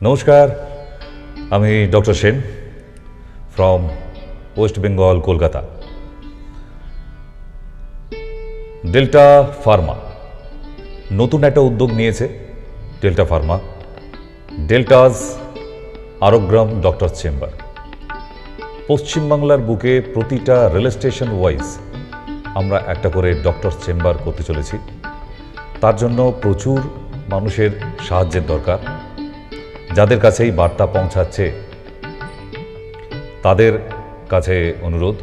নমস্কার, আমি doctor Sen from West Bengal, Kolkata. Delta Pharma নতুন একটা উদ্যোগ নিয়েছে। Delta Pharma, Delta's Arogram doctor chamber. পশ্চিমবাংলার বুকে প্রতিটা রেল স্টেশন ওয়াইজ আমরা একটা করে ডক্টর চেম্বার করতে চলেছি। তার জন্য প্রচুর মানুষের সাহায্যের দরকার। যাদের কাছে এই বার্তা পৌঁছাচ্ছে তাদের কাছে অনুরোধ,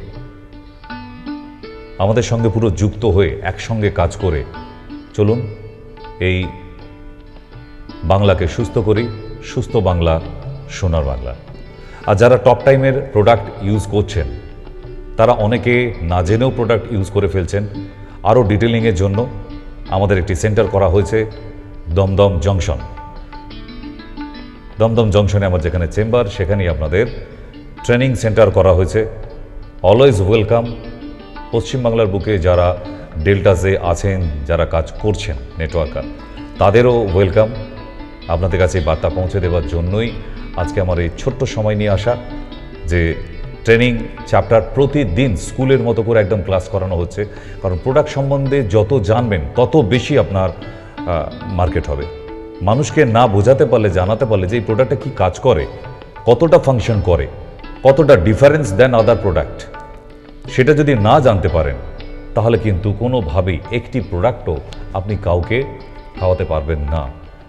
আমাদের সঙ্গে পুরো যুক্ত হয়ে একসঙ্গে কাজ করে চলুন এই বাংলাকে সুস্থ করি। সুস্থ বাংলা, সোনার বাংলা। আর যারা টপ টাইমের প্রোডাক্ট ইউজ করছেন তারা অনেকে না জেনেও প্রোডাক্ট ইউজ করে ফেলছেন। আরও ডিটেলিংয়ের জন্য আমাদের একটি সেন্টার করা হয়েছে দমদম জংশন। দমদম জংশনে আমার যেখানে চেম্বার, সেখানেই আপনাদের ট্রেনিং সেন্টার করা হয়েছে। Always welcome. পশ্চিমবাংলার বুকে যারা ডেল্টাসে আছেন, যারা কাজ করছেন নেটওয়ার্কার, তাদেরও ওয়েলকাম। আপনাদের কাছে বার্তা পৌঁছে দেওয়ার জন্যই আজকে আমার এই ছোট্ট সময় নিয়ে আসা, যে ট্রেনিং চ্যাপ্টার প্রতিদিন স্কুলের মতো করে একদম ক্লাস করানো হচ্ছে। কারণ প্রোডাক্ট সম্বন্ধে যত জানবেন তত বেশি আপনার মার্কেট হবে। মানুষকে না বোঝাতে পারলে, জানাতে পারলে যে এই প্রোডাক্টটা কী কাজ করে, কতটা ফাংশন করে, কতটা ডিফারেন্স দেন আদার প্রোডাক্ট, সেটা যদি না জানতে পারেন তাহলে কিন্তু কোনোভাবেই একটি প্রোডাক্টও আপনি কাউকে খাওয়াতে পারবেন না।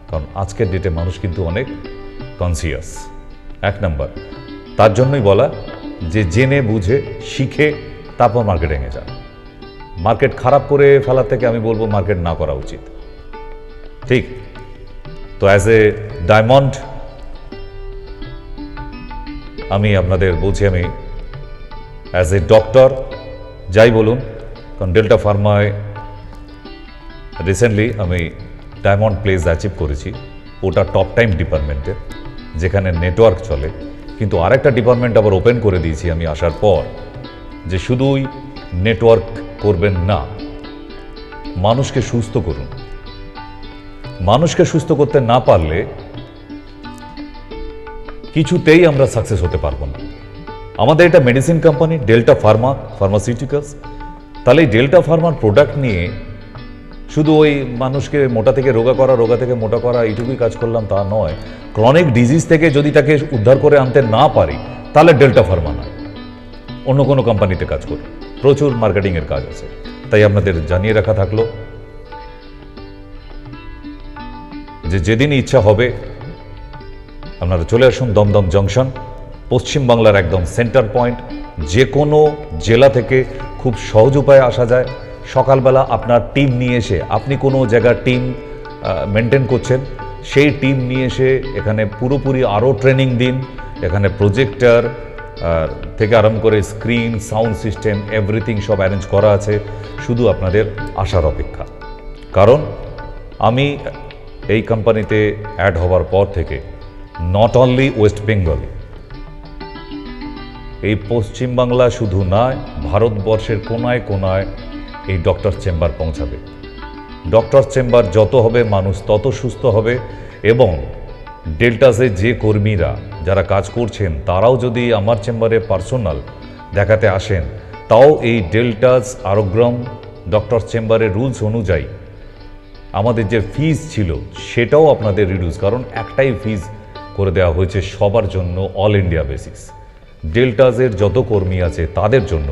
কারণ আজকের ডেটে মানুষ কিন্তু অনেক কনসিয়াস। এক নাম্বার, তার জন্যই বলা যে জেনে বুঝে শিখে তারপর মার্কেটিংয়ে যান। মার্কেট খারাপ করে ফেলার থেকে আমি বলবো মার্কেট না করা উচিত। ঠিক তো অ্যাজ এ ডায়মন্ড আমি আপনাদের বলছি, আমি অ্যাজ এ ডক্টর যাই বলুন, কারণ ডেল্টা ফার্মায় রিসেন্টলি আমি ডায়মন্ড প্লেস অ্যাচিভ করেছি। ওটা টপ টাইম ডিপার্টমেন্টে, যেখানে নেটওয়ার্ক চলে। কিন্তু আরেকটা ডিপার্টমেন্ট আবার ওপেন করে দিয়েছি আমি আসার পর, যে শুধুই নেটওয়ার্ক করবেন না, মানুষকে সুস্থ করুন। মানুষকে সুস্থ করতে না পারলে কিছুতেই আমরা সাকসেস হতে পারবো না। আমাদের এটা medicine company delta Pharma, pharmaceuticals. তাহলে এই ডেল্টা ফার্মার প্রোডাক্ট নিয়ে শুধু ওই মানুষকে মোটা থেকে রোগা করা, রোগা থেকে মোটা করা, এইটুকুই কাজ করলাম তা নয়। ক্রনিক ডিজিজ থেকে যদি তাকে উদ্ধার করে আনতে না পারি তাহলে ডেল্টা ফার্মা নয়, অন্য কোনো কোম্পানিতে কাজ করি। প্রচুর মার্কেটিংয়ের কাজ আছে। তাই আপনাদের জানিয়ে রাখা থাকলো যে যেদিনই ইচ্ছা হবে আপনারা চলে আসুন দমদম জংশন, পশ্চিমবাংলার একদম সেন্টার পয়েন্ট। যে কোনো জেলা থেকে খুব সহজ উপায়ে আসা যায়। সকালবেলা আপনার টিম নিয়ে এসে, আপনি কোনো জায়গার টিম মেনটেন করছেন, সেই টিম নিয়ে এসে এখানে পুরোপুরি আরও ট্রেনিং দিন। এখানে প্রজেক্টর থেকে আরম্ভ করে স্ক্রিন, সাউন্ড সিস্টেম, এভরিথিং সব অ্যারেঞ্জ করা আছে। শুধু আপনাদের আসার অপেক্ষা। কারণ আমি এই কোম্পানিতে অ্যাড হওয়ার পর থেকে নট অনলি ওয়েস্ট বেঙ্গল, এই পশ্চিমবাংলা শুধু নয়, ভারতবর্ষের কোনায় কোনায় এই ডক্টর চেম্বার পৌঁছাবে। ডক্টর চেম্বার যত হবে মানুষ তত সুস্থ হবে। এবং ডেল্টাসে যে কর্মীরা যারা কাজ করছেন তারাও যদি আমার চেম্বারে পার্সোনাল দেখাতে আসেন, তাও এই ডেল্টাস আরোগ্রাম ডক্টর চেম্বারের রুলস অনুযায়ী আমাদের যে ফিজ ছিল সেটাও আপনাদের রিডিউস, কারণ একটাই ফিজ করে দেওয়া হয়েছে সবার জন্য, অল ইন্ডিয়া বেসিস। ডেল্টাসের যত কর্মী আছে তাদের জন্য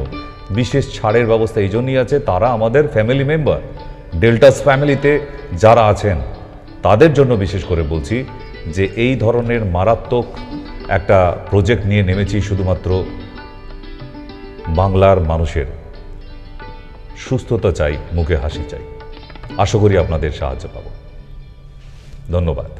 বিশেষ ছাড়ের ব্যবস্থা এই জন্যই আছে, তারা আমাদের ফ্যামিলি মেম্বার। ডেল্টাস ফ্যামিলিতে যারা আছেন তাদের জন্য বিশেষ করে বলছি যে এই ধরনের মারাত্মক একটা প্রজেক্ট নিয়ে নেমেছি শুধুমাত্র বাংলার মানুষের সুস্থতা চাই, মুখে হাসি চাই। আশা করি আপনাদের সাহায্য পাব। ধন্যবাদ।